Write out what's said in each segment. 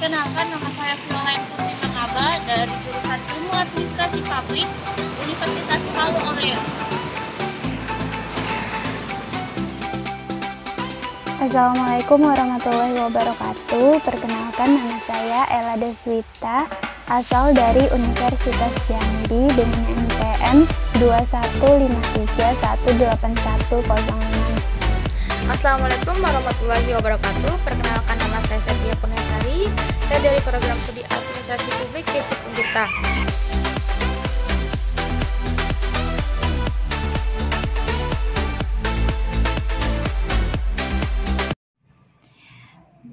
Perkenalkan, nama saya Fiona Purnama dari jurusan Ilmu Administrasi Publik Universitas Palu Oregon. Assalamualaikum warahmatullahi wabarakatuh. Perkenalkan, nama saya Ella Deswita, asal dari Universitas Jambi dengan NPM 21531810. Assalamualaikum warahmatullahi wabarakatuh. Perkenalkan, nama saya Setia Purnesari. Saya dari program studi Administrasi Publik FISIP Untirta.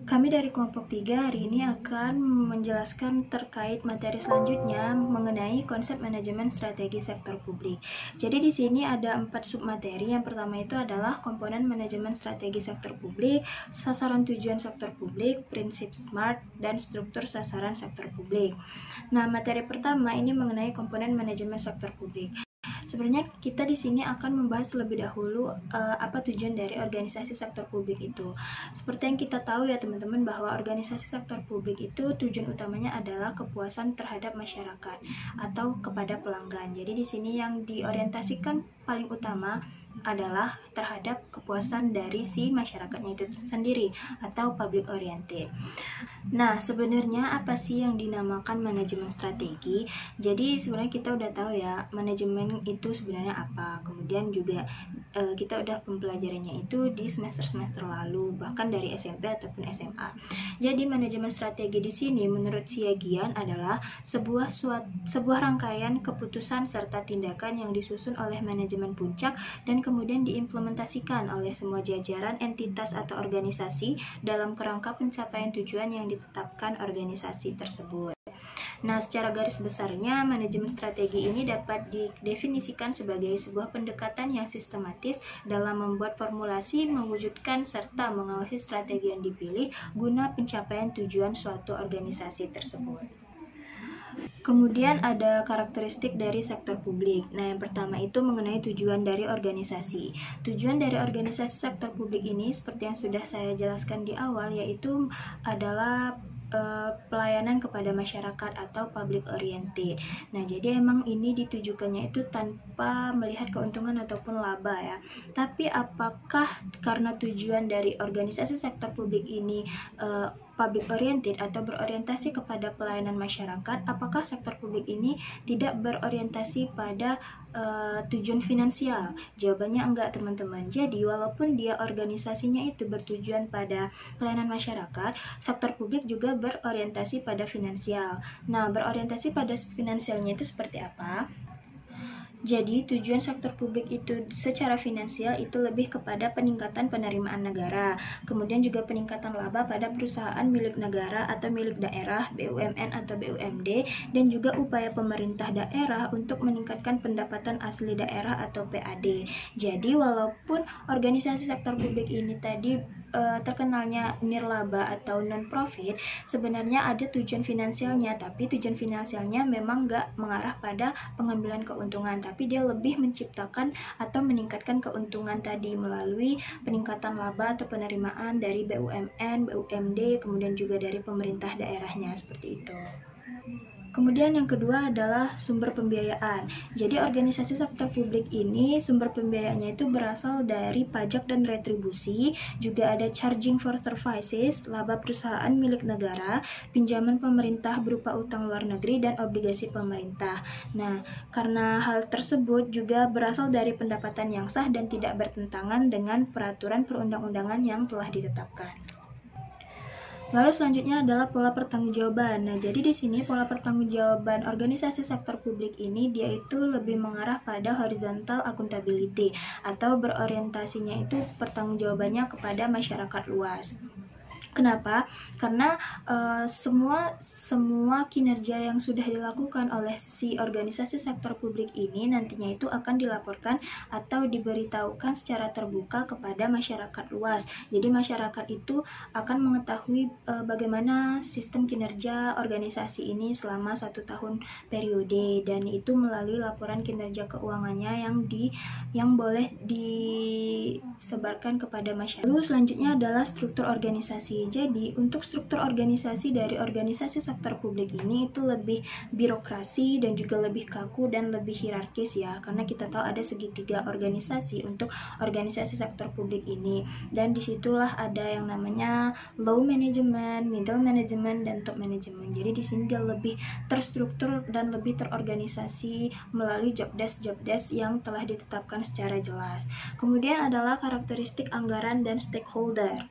Kami dari kelompok 3 hari ini akan menjelaskan terkait materi selanjutnya mengenai konsep manajemen strategi sektor publik. Jadi di sini ada 4 submateri. Yang pertama itu adalah komponen manajemen strategi sektor publik, sasaran tujuan sektor publik, prinsip SMART, dan struktur sasaran sektor publik. Nah, materi pertama ini mengenai komponen manajemen sektor publik. Sebenarnya kita di sini akan membahas terlebih dahulu apa tujuan dari organisasi sektor publik itu. Seperti yang kita tahu ya teman-teman, bahwa organisasi sektor publik itu tujuan utamanya adalah kepuasan terhadap masyarakat atau kepada pelanggan. Jadi di sini yang diorientasikan paling utama adalah terhadap kepuasan dari si masyarakatnya itu sendiri atau public oriented. Nah, sebenarnya apa sih yang dinamakan manajemen strategi? Jadi sebenarnya kita udah tahu ya manajemen itu sebenarnya apa. Kemudian juga kita udah mempelajarinya itu di semester-semester lalu, bahkan dari SMP ataupun SMA. Jadi manajemen strategi di sini menurut Siagian adalah sebuah rangkaian keputusan serta tindakan yang disusun oleh manajemen puncak dan kemudian diimplementasikan oleh semua jajaran, entitas atau organisasi dalam kerangka pencapaian tujuan yang ditetapkan organisasi tersebut. Nah, secara garis besarnya, manajemen strategi ini dapat didefinisikan sebagai sebuah pendekatan yang sistematis dalam membuat formulasi, mewujudkan, serta mengawasi strategi yang dipilih guna pencapaian tujuan suatu organisasi tersebut. Kemudian ada karakteristik dari sektor publik. Nah, yang pertama itu mengenai tujuan dari organisasi. Tujuan dari organisasi sektor publik ini seperti yang sudah saya jelaskan di awal, yaitu adalah pelayanan kepada masyarakat atau public oriented. Nah, jadi emang ini ditujukannya itu tanpa melihat keuntungan ataupun laba ya. Tapi apakah karena tujuan dari organisasi sektor publik ini public oriented atau berorientasi kepada pelayanan masyarakat, apakah sektor publik ini tidak berorientasi pada tujuan finansial? Jawabannya enggak, teman-teman. Jadi walaupun dia organisasinya itu bertujuan pada pelayanan masyarakat, sektor publik juga berorientasi pada finansial. Nah, berorientasi pada finansialnya itu seperti apa? Jadi, tujuan sektor publik itu secara finansial itu lebih kepada peningkatan penerimaan negara, kemudian juga peningkatan laba pada perusahaan milik negara atau milik daerah, BUMN atau BUMD, dan juga upaya pemerintah daerah untuk meningkatkan pendapatan asli daerah atau PAD. Jadi, walaupun organisasi sektor publik ini tadi terkenalnya nirlaba atau non-profit, sebenarnya ada tujuan finansialnya, tapi tujuan finansialnya memang nggak mengarah pada pengambilan keuntungan, tapi dia lebih menciptakan atau meningkatkan keuntungan tadi melalui peningkatan laba atau penerimaan dari BUMN, BUMD, kemudian juga dari pemerintah daerahnya, seperti itu. Kemudian yang kedua adalah sumber pembiayaan. Jadi organisasi sektor publik ini sumber pembiayaannya itu berasal dari pajak dan retribusi, juga ada charging for services, laba perusahaan milik negara, pinjaman pemerintah berupa utang luar negeri, dan obligasi pemerintah. Nah, karena hal tersebut juga berasal dari pendapatan yang sah dan tidak bertentangan dengan peraturan perundang-undangan yang telah ditetapkan. Lalu selanjutnya adalah pola pertanggungjawaban. Nah, jadi di sini pola pertanggungjawaban organisasi sektor publik ini dia itu lebih mengarah pada horizontal accountability atau berorientasinya itu pertanggungjawabannya kepada masyarakat luas. Kenapa? Karena semua kinerja yang sudah dilakukan oleh si organisasi sektor publik ini nantinya itu akan dilaporkan atau diberitahukan secara terbuka kepada masyarakat luas. Jadi masyarakat itu akan mengetahui bagaimana sistem kinerja organisasi ini selama 1 tahun periode, dan itu melalui laporan kinerja keuangannya yang boleh disebarkan kepada masyarakat. Lalu selanjutnya adalah struktur organisasi. Oke, jadi untuk struktur organisasi dari organisasi sektor publik ini itu lebih birokrasi dan juga lebih kaku dan lebih hierarkis ya, karena kita tahu ada segitiga organisasi untuk organisasi sektor publik ini, dan disitulah ada yang namanya low management, middle management, dan top management. Jadi di sini dia lebih terstruktur dan lebih terorganisasi melalui job desk yang telah ditetapkan secara jelas. Kemudian adalah karakteristik anggaran dan stakeholder.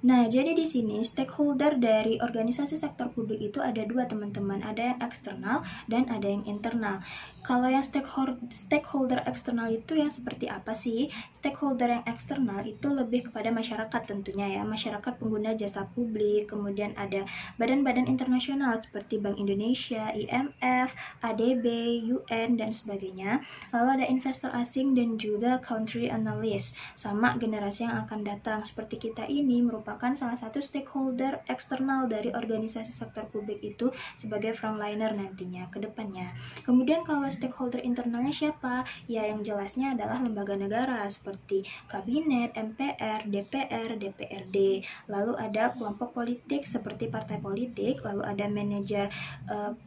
Nah, jadi di sini stakeholder dari organisasi sektor publik itu ada dua, teman-teman. Ada yang eksternal dan ada yang internal. Kalau yang stakeholder eksternal itu yang seperti apa sih? Stakeholder yang eksternal itu lebih kepada masyarakat tentunya ya, masyarakat pengguna jasa publik. Kemudian ada badan-badan internasional seperti Bank Indonesia, IMF, ADB, UN, dan sebagainya. Lalu ada investor asing dan juga country analyst, sama generasi yang akan datang. Seperti kita ini merupakan salah satu stakeholder eksternal dari organisasi sektor publik itu sebagai frontliner nantinya ke depannya. Kemudian kalau stakeholder internalnya siapa? Ya, yang jelasnya adalah lembaga negara seperti kabinet, MPR, DPR, DPRD. Lalu ada kelompok politik seperti partai politik, lalu ada manajer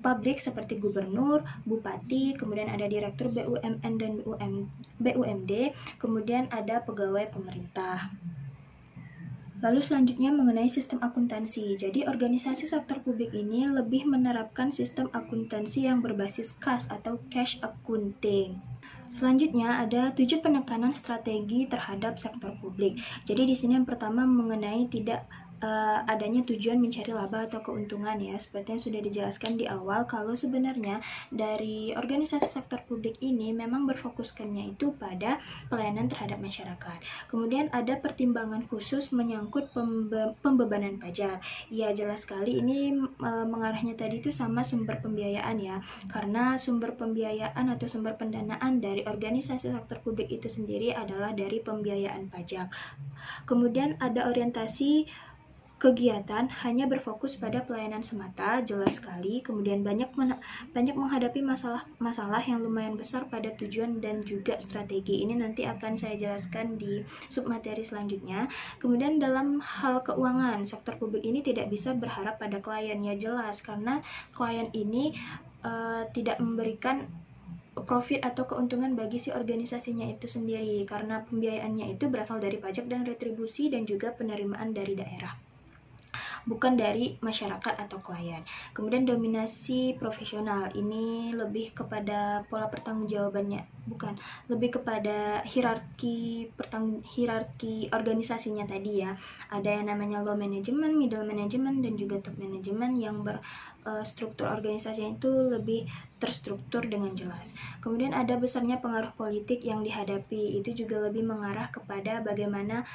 publik seperti gubernur, bupati, kemudian ada direktur BUMN dan BUMD, kemudian ada pegawai pemerintah. Lalu selanjutnya mengenai sistem akuntansi. Jadi organisasi sektor publik ini lebih menerapkan sistem akuntansi yang berbasis kas atau cash accounting. Selanjutnya ada 7 penekanan strategi terhadap sektor publik. Jadi di sini yang pertama mengenai tidak adanya tujuan mencari laba atau keuntungan ya, seperti yang sudah dijelaskan di awal kalau sebenarnya dari organisasi sektor publik ini memang berfokuskannya itu pada pelayanan terhadap masyarakat. Kemudian ada pertimbangan khusus menyangkut pembebanan pajak. Ya, jelas sekali ini mengarahnya tadi itu sama sumber pembiayaan ya, karena sumber pembiayaan atau sumber pendanaan dari organisasi sektor publik itu sendiri adalah dari pembiayaan pajak. Kemudian ada orientasi kegiatan hanya berfokus pada pelayanan semata, jelas sekali. Kemudian banyak menghadapi masalah yang lumayan besar pada tujuan dan juga strategi. Ini nanti akan saya jelaskan di submateri selanjutnya. Kemudian dalam hal keuangan, sektor publik ini tidak bisa berharap pada klien, ya jelas, karena klien ini tidak memberikan profit atau keuntungan bagi si organisasinya itu sendiri, karena pembiayaannya itu berasal dari pajak dan retribusi dan juga penerimaan dari daerah, bukan dari masyarakat atau klien. Kemudian dominasi profesional, ini lebih kepada pola pertanggungjawabannya, lebih kepada hierarki organisasinya tadi ya. Ada yang namanya low management, middle management, dan juga top management yang struktur organisasinya itu lebih terstruktur dengan jelas. Kemudian ada besarnya pengaruh politik yang dihadapi, itu juga lebih mengarah kepada bagaimana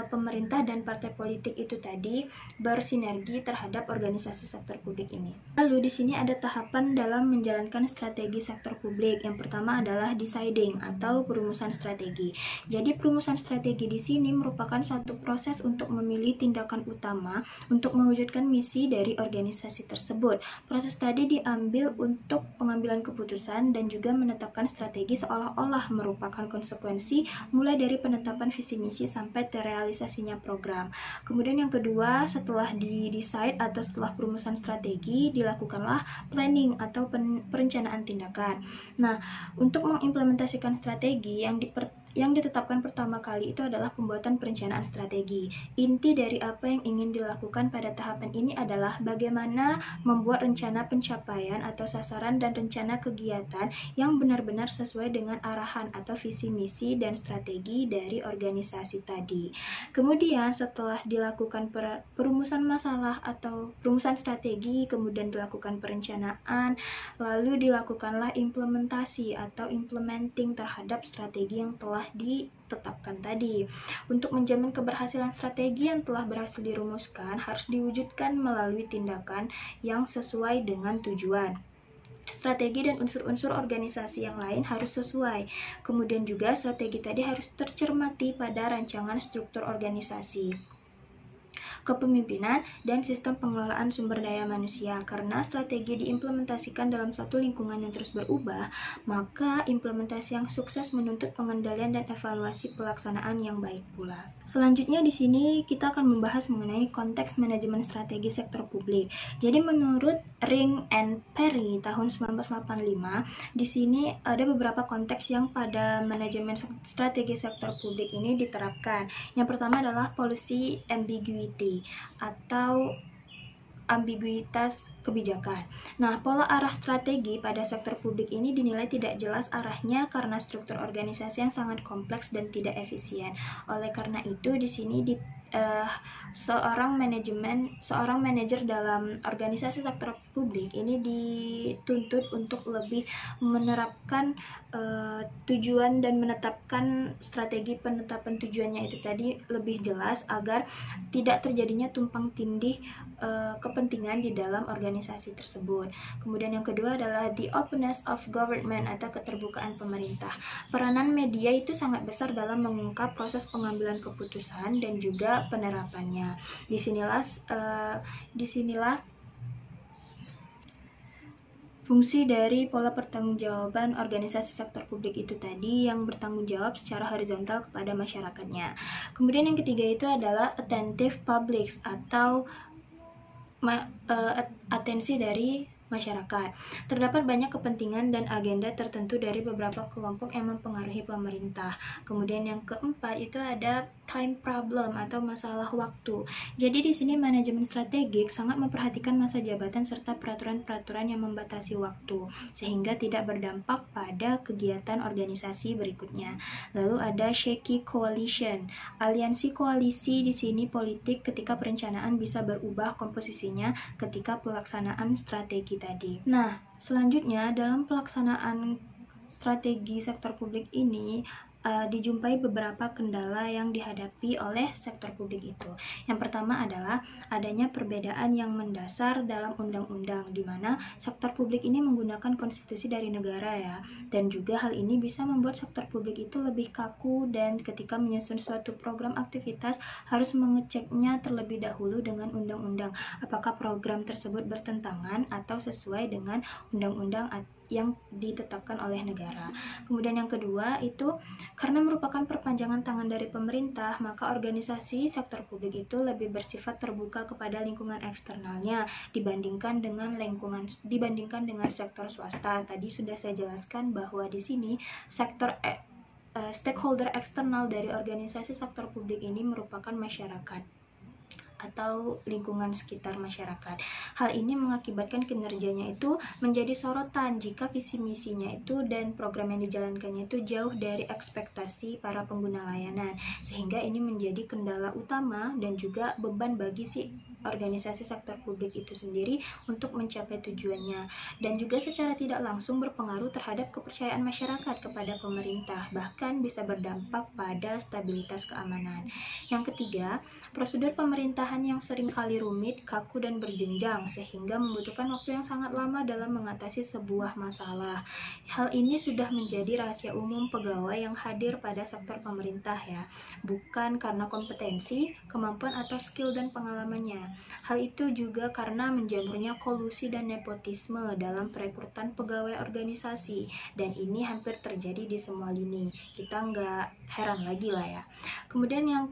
pemerintah dan partai politik itu tadi bersinergi terhadap organisasi sektor publik ini. Lalu di sini ada tahapan dalam menjalankan strategi sektor publik. Yang pertama adalah deciding atau perumusan strategi. Jadi perumusan strategi di sini merupakan suatu proses untuk memilih tindakan utama untuk mewujudkan misi dari organisasi tersebut. Proses tadi diambil untuk pengambilan keputusan dan juga menetapkan strategi seolah-olah merupakan konsekuensi mulai dari penetapan visi misi sampai realisasinya program. Kemudian yang kedua, setelah di-decide atau setelah perumusan strategi, dilakukanlah planning atau perencanaan tindakan. Nah, untuk mengimplementasikan strategi yang ditetapkan pertama kali itu adalah pembuatan perencanaan strategi. Inti dari apa yang ingin dilakukan pada tahapan ini adalah bagaimana membuat rencana pencapaian atau sasaran dan rencana kegiatan yang benar-benar sesuai dengan arahan atau visi misi dan strategi dari organisasi tadi. Kemudian setelah dilakukan perumusan masalah atau perumusan strategi, kemudian dilakukan perencanaan, lalu dilakukanlah implementasi atau implementing terhadap strategi yang telah ditetapkan tadi. Untuk menjamin keberhasilan strategi yang telah berhasil dirumuskan harus diwujudkan melalui tindakan yang sesuai dengan tujuan. Strategi dan unsur-unsur organisasi yang lain harus sesuai. Kemudian juga strategi tadi harus tercermati pada rancangan struktur organisasi. kepemimpinan, dan sistem pengelolaan sumber daya manusia. Karena strategi diimplementasikan dalam suatu lingkungan yang terus berubah, maka implementasi yang sukses menuntut pengendalian dan evaluasi pelaksanaan yang baik pula. Selanjutnya di sini kita akan membahas mengenai konteks manajemen strategi sektor publik. Jadi menurut Ring and Perry tahun 1985, di sini ada beberapa konteks yang pada manajemen strategi sektor publik ini diterapkan. Yang pertama adalah policy ambiguity atau ambiguitas kebijakan. Nah, pola arah strategi pada sektor publik ini dinilai tidak jelas arahnya karena struktur organisasi yang sangat kompleks dan tidak efisien. Oleh karena itu, di sini seorang manajer dalam organisasi sektor publik ini dituntut untuk lebih menerapkan tujuan dan menetapkan strategi penetapan tujuannya itu tadi lebih jelas agar tidak terjadinya tumpang tindih kepentingan di dalam organisasi tersebut. Kemudian yang kedua adalah the openness of government atau keterbukaan pemerintah. Peranan media itu sangat besar dalam mengungkap proses pengambilan keputusan dan juga penerapannya. Disinilah fungsi dari pola pertanggungjawaban organisasi sektor publik itu tadi yang bertanggung jawab secara horizontal kepada masyarakatnya. Kemudian yang ketiga itu adalah attentive publics atau atensi dari masyarakat. Terdapat banyak kepentingan dan agenda tertentu dari beberapa kelompok yang mempengaruhi pemerintah. Kemudian yang keempat itu ada time problem atau masalah waktu. Jadi di sini manajemen strategik sangat memperhatikan masa jabatan serta peraturan-peraturan yang membatasi waktu sehingga tidak berdampak pada kegiatan organisasi berikutnya. Lalu ada shaky coalition. Aliansi koalisi di sini politik ketika perencanaan bisa berubah komposisinya ketika pelaksanaan strategi tadi. Nah, selanjutnya dalam pelaksanaan strategi sektor publik ini dijumpai beberapa kendala yang dihadapi oleh sektor publik itu. Yang pertama adalah adanya perbedaan yang mendasar dalam undang-undang, di mana sektor publik ini menggunakan konstitusi dari negara ya, dan juga hal ini bisa membuat sektor publik itu lebih kaku dan ketika menyusun suatu program aktivitas harus mengeceknya terlebih dahulu dengan undang-undang apakah program tersebut bertentangan atau sesuai dengan undang-undang yang ditetapkan oleh negara. Kemudian yang kedua itu karena merupakan perpanjangan tangan dari pemerintah, maka organisasi sektor publik itu lebih bersifat terbuka kepada lingkungan eksternalnya dibandingkan dengan sektor swasta. Tadi sudah saya jelaskan bahwa di sini stakeholder eksternal dari organisasi sektor publik ini merupakan masyarakat atau lingkungan sekitar masyarakat. Hal ini mengakibatkan kinerjanya itu menjadi sorotan jika visi misinya itu dan program yang dijalankannya itu jauh dari ekspektasi para pengguna layanan, sehingga ini menjadi kendala utama dan juga beban bagi si organisasi sektor publik itu sendiri untuk mencapai tujuannya, dan juga secara tidak langsung berpengaruh terhadap kepercayaan masyarakat kepada pemerintah, bahkan bisa berdampak pada stabilitas keamanan. Yang ketiga, prosedur pemerintahan yang sering kali rumit, kaku, dan berjenjang sehingga membutuhkan waktu yang sangat lama dalam mengatasi sebuah masalah. Hal ini sudah menjadi rahasia umum pegawai yang hadir pada sektor pemerintah ya, bukan karena kompetensi, kemampuan, atau skill dan pengalamannya. Hal itu juga karena menjamurnya kolusi dan nepotisme dalam perekrutan pegawai organisasi, dan ini hampir terjadi di semua lini. Kita nggak heran lagi lah ya. Kemudian yang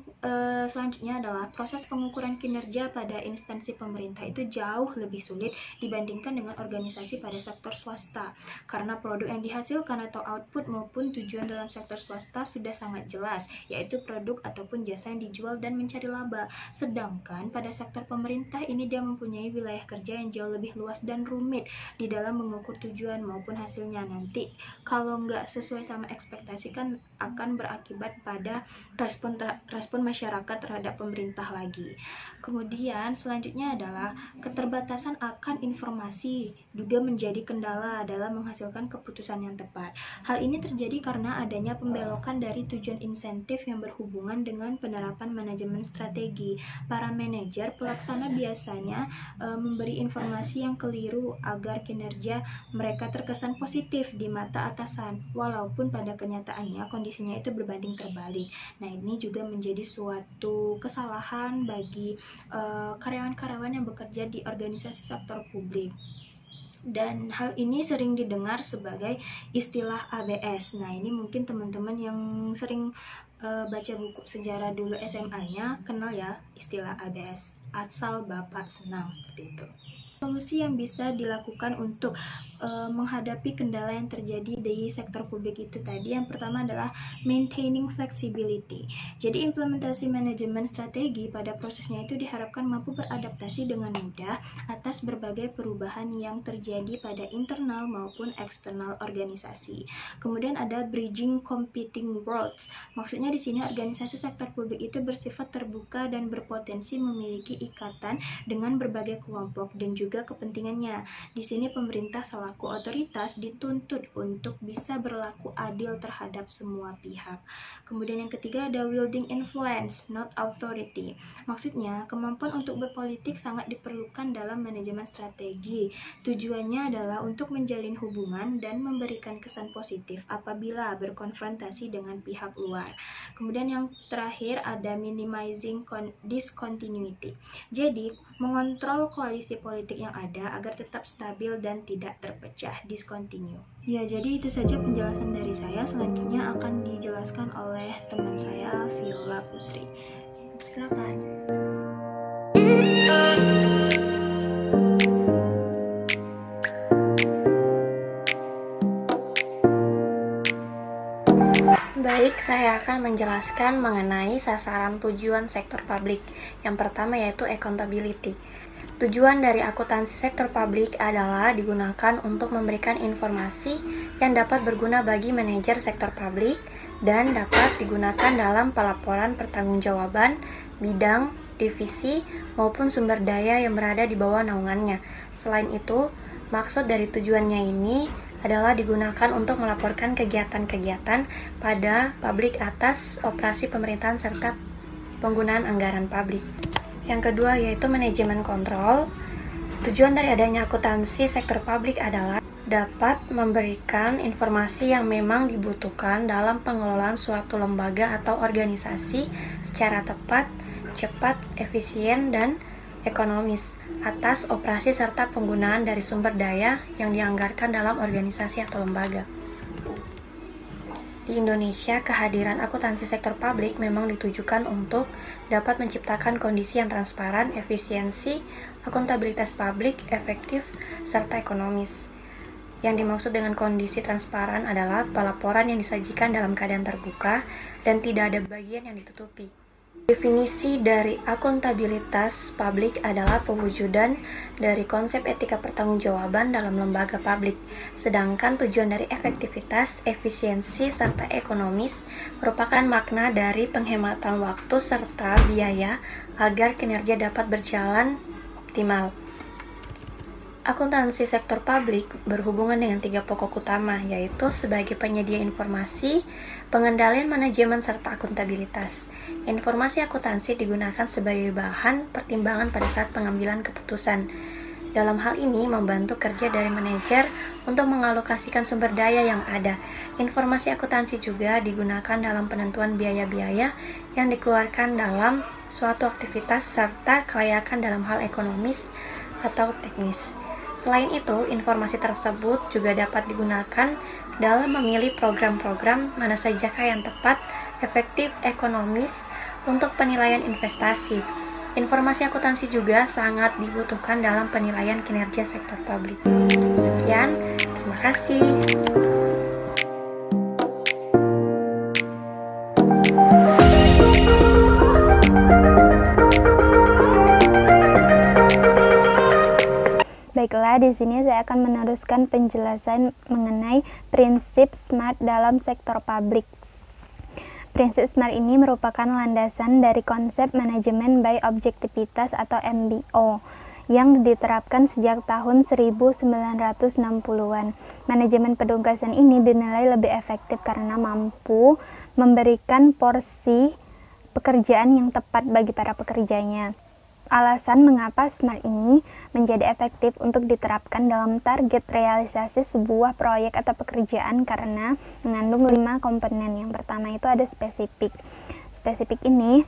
selanjutnya adalah proses pengukuran kinerja pada instansi pemerintah itu jauh lebih sulit dibandingkan dengan organisasi pada sektor swasta, karena produk yang dihasilkan atau output maupun tujuan dalam sektor swasta sudah sangat jelas, yaitu produk ataupun jasa yang dijual dan mencari laba. Sedangkan pada sektor pemerintah ini dia mempunyai wilayah kerja yang jauh lebih luas dan rumit di dalam mengukur tujuan maupun hasilnya. Nanti kalau nggak sesuai sama ekspektasi kan akan berakibat pada respon masyarakat terhadap pemerintah lagi. Kemudian selanjutnya adalah keterbatasan akan informasi juga menjadi kendala dalam menghasilkan keputusan yang tepat. Hal ini terjadi karena adanya pembelokan dari tujuan insentif yang berhubungan dengan penerapan manajemen strategi. Para manajer pelaksana biasanya memberi informasi yang keliru agar kinerja mereka terkesan positif di mata atasan, walaupun pada kenyataannya kondisinya itu berbanding terbalik. Nah, ini juga menjadi suatu kesalahan bagi bagi karyawan-karyawan yang bekerja di organisasi sektor publik. Dan hal ini sering didengar sebagai istilah ABS. Nah, ini mungkin teman-teman yang sering baca buku sejarah dulu SMA-nya kenal ya istilah ABS, asal Bapak senang, seperti itu. Solusi yang bisa dilakukan untuk menghadapi kendala yang terjadi di sektor publik itu tadi, yang pertama adalah maintaining flexibility. Jadi implementasi manajemen strategi pada prosesnya itu diharapkan mampu beradaptasi dengan mudah atas berbagai perubahan yang terjadi pada internal maupun eksternal organisasi. Kemudian ada bridging competing worlds. Maksudnya di sini organisasi sektor publik itu bersifat terbuka dan berpotensi memiliki ikatan dengan berbagai kelompok dan juga kepentingannya. Di sini pemerintah selaku otoritas dituntut untuk bisa berlaku adil terhadap semua pihak. Kemudian yang ketiga ada wielding influence, not authority. Maksudnya kemampuan untuk berpolitik sangat diperlukan dalam manajemen strategi. Tujuannya adalah untuk menjalin hubungan dan memberikan kesan positif apabila berkonfrontasi dengan pihak luar. Kemudian yang terakhir ada minimizing discontinuity. Jadi mengontrol koalisi politik yang ada agar tetap stabil dan tidak terpecah, discontinue. Ya, jadi itu saja penjelasan dari saya. Selanjutnya akan dijelaskan oleh teman saya, Viola Putri. Silakan. Baik, saya akan menjelaskan mengenai sasaran tujuan sektor publik. Yang pertama yaitu accountability. Tujuan dari akuntansi sektor publik adalah digunakan untuk memberikan informasi yang dapat berguna bagi manajer sektor publik dan dapat digunakan dalam pelaporan pertanggungjawaban bidang, divisi, maupun sumber daya yang berada di bawah naungannya. Selain itu, maksud dari tujuannya ini adalah digunakan untuk melaporkan kegiatan-kegiatan pada publik atas operasi pemerintahan serta penggunaan anggaran publik. Yang kedua yaitu manajemen kontrol. Tujuan dari adanya akuntansi sektor publik adalah dapat memberikan informasi yang memang dibutuhkan dalam pengelolaan suatu lembaga atau organisasi secara tepat, cepat, efisien, dan ekonomis atas operasi serta penggunaan dari sumber daya yang dianggarkan dalam organisasi atau lembaga. Di Indonesia, kehadiran akuntansi sektor publik memang ditujukan untuk dapat menciptakan kondisi yang transparan, efisiensi, akuntabilitas publik, efektif, serta ekonomis. Yang dimaksud dengan kondisi transparan adalah pelaporan yang disajikan dalam keadaan terbuka dan tidak ada bagian yang ditutupi. Definisi dari akuntabilitas publik adalah pewujudan dari konsep etika pertanggungjawaban dalam lembaga publik. Sedangkan tujuan dari efektivitas, efisiensi, serta ekonomis merupakan makna dari penghematan waktu serta biaya agar kinerja dapat berjalan optimal. Akuntansi sektor publik berhubungan dengan 3 pokok utama, yaitu sebagai penyedia informasi, pengendalian manajemen, serta akuntabilitas. Informasi akuntansi digunakan sebagai bahan pertimbangan pada saat pengambilan keputusan. Dalam hal ini, membantu kerja dari manajer untuk mengalokasikan sumber daya yang ada. Informasi akuntansi juga digunakan dalam penentuan biaya-biaya yang dikeluarkan dalam suatu aktivitas serta kelayakan dalam hal ekonomis atau teknis. Selain itu, informasi tersebut juga dapat digunakan dalam memilih program-program mana sajakah yang tepat, efektif, ekonomis untuk penilaian investasi. Informasi akuntansi juga sangat dibutuhkan dalam penilaian kinerja sektor publik. Sekian, terima kasih. Baiklah, di sini saya akan meneruskan penjelasan mengenai prinsip SMART dalam sektor publik. Prinsip SMART ini merupakan landasan dari konsep manajemen by objektivitas atau MBO yang diterapkan sejak tahun 1960-an. Manajemen penugasan ini dinilai lebih efektif karena mampu memberikan porsi pekerjaan yang tepat bagi para pekerjanya. Alasan mengapa SMART ini menjadi efektif untuk diterapkan dalam target realisasi sebuah proyek atau pekerjaan karena mengandung 5 komponen. Yang pertama itu ada spesifik. Spesifik ini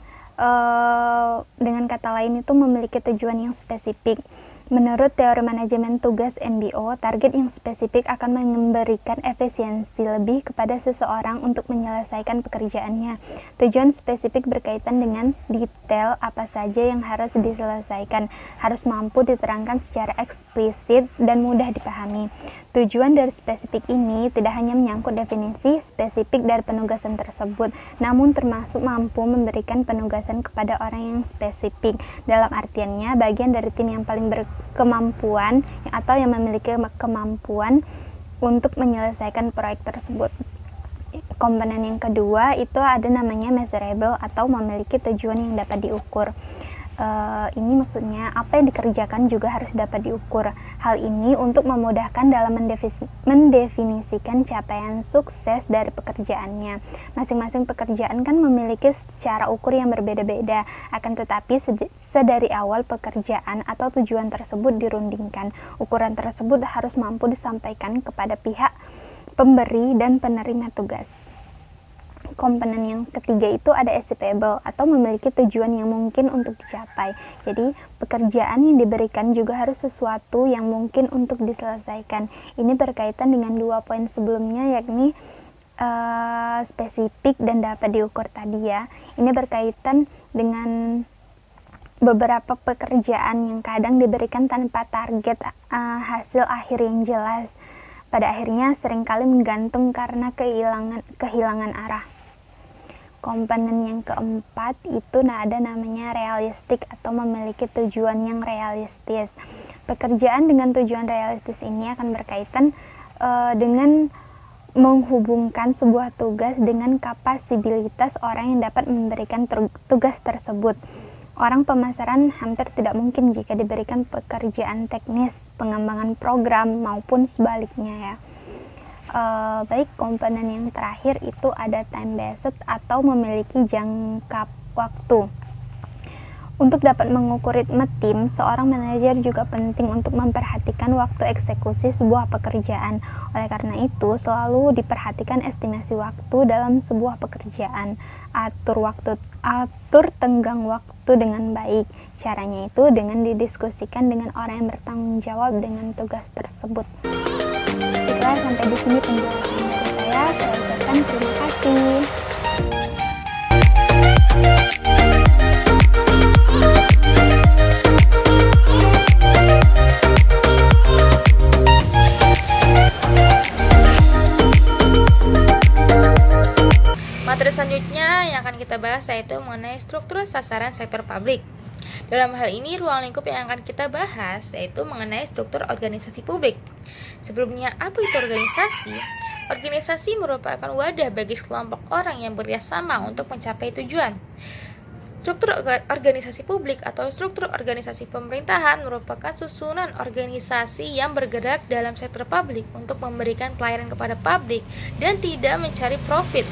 dengan kata lain itu memiliki tujuan yang spesifik. Menurut teori manajemen tugas MBO, target yang spesifik akan memberikan efisiensi lebih kepada seseorang untuk menyelesaikan pekerjaannya. Tujuan spesifik berkaitan dengan detail apa saja yang harus diselesaikan, harus mampu diterangkan secara eksplisit dan mudah dipahami. Tujuan dari spesifik ini tidak hanya menyangkut definisi spesifik dari penugasan tersebut, namun termasuk mampu memberikan penugasan kepada orang yang spesifik. Dalam artiannya, bagian dari tim yang paling berkemampuan atau yang memiliki kemampuan untuk menyelesaikan proyek tersebut. Komponen yang kedua itu ada namanya measurable atau memiliki tujuan yang dapat diukur. Ini maksudnya apa yang dikerjakan juga harus dapat diukur. Hal ini untuk memudahkan dalam mendefinisikan capaian sukses dari pekerjaannya. Masing-masing pekerjaan kan memiliki cara ukur yang berbeda-beda, akan tetapi sedari awal pekerjaan atau tujuan tersebut dirundingkan, ukuran tersebut harus mampu disampaikan kepada pihak pemberi dan penerima tugas. Komponen yang ketiga itu ada achievable atau memiliki tujuan yang mungkin untuk dicapai. Jadi pekerjaan yang diberikan juga harus sesuatu yang mungkin untuk diselesaikan. Ini berkaitan dengan 2 poin sebelumnya, yakni spesifik dan dapat diukur tadi ya. Ini berkaitan dengan beberapa pekerjaan yang kadang diberikan tanpa target hasil akhir yang jelas. Pada akhirnya seringkali menggantung karena kehilangan arah. Komponen yang keempat itu ada namanya realistik atau memiliki tujuan yang realistis. Pekerjaan dengan tujuan realistis ini akan berkaitan dengan menghubungkan sebuah tugas dengan kapasibilitas orang yang dapat memberikan tugas tersebut. Orang pemasaran hampir tidak mungkin jika diberikan pekerjaan teknis, pengembangan program maupun sebaliknya ya. Baik, komponen yang terakhir itu ada time based atau memiliki jangka waktu. Untuk dapat mengukur ritme tim, seorang manajer juga penting untuk memperhatikan waktu eksekusi sebuah pekerjaan. Oleh karena itu, selalu diperhatikan estimasi waktu dalam sebuah pekerjaan. Atur tenggang waktu dengan baik. Caranya itu dengan didiskusikan dengan orang yang bertanggung jawab dengan tugas tersebut. Sampai di sini penjelasan dari saya ucapkan terima kasih. Materi selanjutnya yang akan kita bahas yaitu mengenai struktur sasaran sektor publik. Dalam hal ini, ruang lingkup yang akan kita bahas yaitu mengenai struktur organisasi publik. Sebelumnya, apa itu organisasi? Organisasi merupakan wadah bagi sekelompok orang yang bekerjasama untuk mencapai tujuan. Struktur organisasi publik atau struktur organisasi pemerintahan merupakan susunan organisasi yang bergerak dalam sektor publik untuk memberikan pelayanan kepada publik dan tidak mencari profit.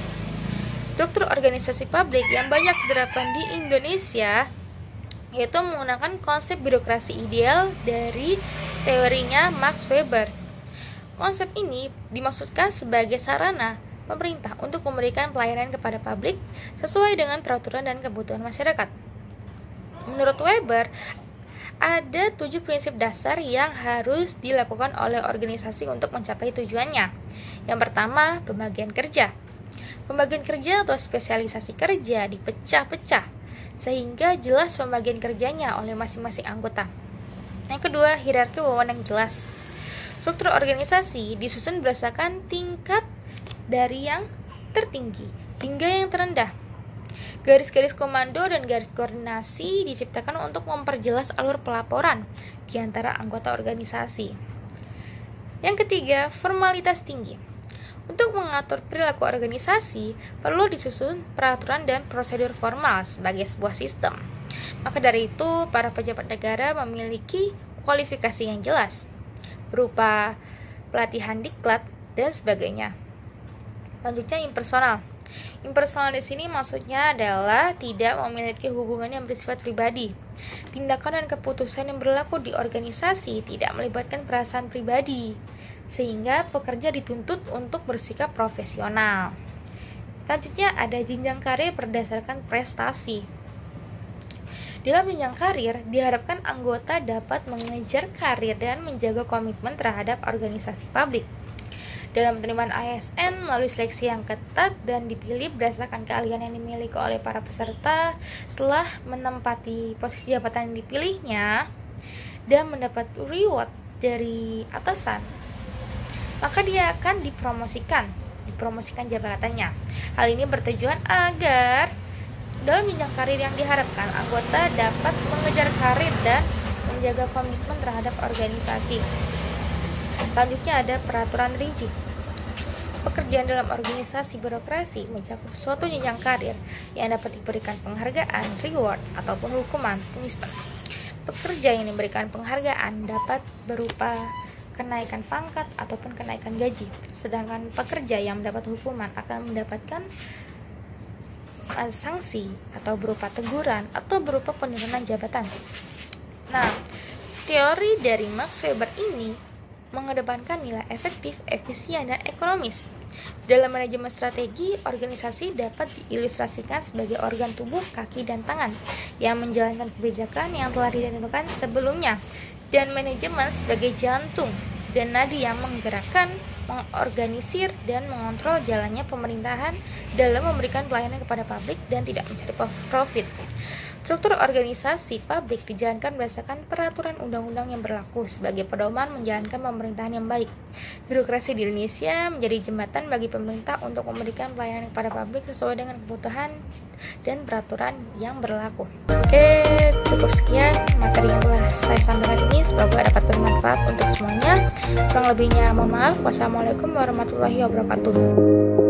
Struktur organisasi publik yang banyak diterapkan di Indonesia yaitu menggunakan konsep birokrasi ideal dari teorinya Max Weber. Konsep ini dimaksudkan sebagai sarana pemerintah untuk memberikan pelayanan kepada publik sesuai dengan peraturan dan kebutuhan masyarakat. Menurut Weber, ada 7 prinsip dasar yang harus dilakukan oleh organisasi untuk mencapai tujuannya. Yang pertama, pembagian kerja. Pembagian kerja atau spesialisasi kerja dipecah-pecah sehingga jelas pembagian kerjanya oleh masing-masing anggota. Yang kedua, hierarki wewenang jelas. Struktur organisasi disusun berdasarkan tingkat dari yang tertinggi hingga yang terendah. Garis-garis komando dan garis koordinasi diciptakan untuk memperjelas alur pelaporan di antara anggota organisasi. Yang ketiga, formalitas tinggi. Untuk mengatur perilaku organisasi, perlu disusun peraturan dan prosedur formal sebagai sebuah sistem. Maka dari itu, para pejabat negara memiliki kualifikasi yang jelas, berupa pelatihan diklat dan sebagainya. Selanjutnya, impersonal. Impersonal di sini maksudnya adalah tidak memiliki hubungan yang bersifat pribadi. Tindakan dan keputusan yang berlaku di organisasi tidak melibatkan perasaan pribadi, sehingga pekerja dituntut untuk bersikap profesional. Selanjutnya ada jenjang karir berdasarkan prestasi. Dalam jenjang karir, diharapkan anggota dapat mengejar karir dan menjaga komitmen terhadap organisasi publik. Dalam penerimaan ASN melalui seleksi yang ketat dan dipilih berdasarkan keahlian yang dimiliki oleh para peserta setelah menempati posisi jabatan yang dipilihnya dan mendapat reward dari atasan, maka dia akan dipromosikan jabatannya. Hal ini bertujuan agar dalam jenjang karir yang diharapkan anggota dapat mengejar karir dan menjaga komitmen terhadap organisasi. Selanjutnya ada peraturan rinci. Pekerjaan dalam organisasi birokrasi mencakup suatu jenjang karir yang dapat diberikan penghargaan, reward, ataupun hukuman, punishment. Pekerja yang diberikan penghargaan dapat berupa kenaikan pangkat ataupun kenaikan gaji, sedangkan pekerja yang mendapat hukuman akan mendapatkan sanksi atau berupa teguran atau berupa penurunan jabatan. Nah, teori dari Max Weber ini mengedepankan nilai efektif, efisien, dan ekonomis. Dalam manajemen strategi, organisasi dapat diilustrasikan sebagai organ tubuh, kaki, dan tangan yang menjalankan kebijakan yang telah ditentukan sebelumnya, dan manajemen sebagai jantung dan nadi yang menggerakkan, mengorganisir, dan mengontrol jalannya pemerintahan dalam memberikan pelayanan kepada publik dan tidak mencari profit. Struktur organisasi publik dijalankan berdasarkan peraturan undang-undang yang berlaku sebagai pedoman menjalankan pemerintahan yang baik. Birokrasi di Indonesia menjadi jembatan bagi pemerintah untuk memberikan pelayanan kepada publik sesuai dengan kebutuhan dan peraturan yang berlaku. Oke, cukup sekian materi yang telah saya sampaikan ini, semoga dapat bermanfaat untuk semuanya. Kurang lebihnya mohon maaf. Wassalamualaikum warahmatullahi wabarakatuh.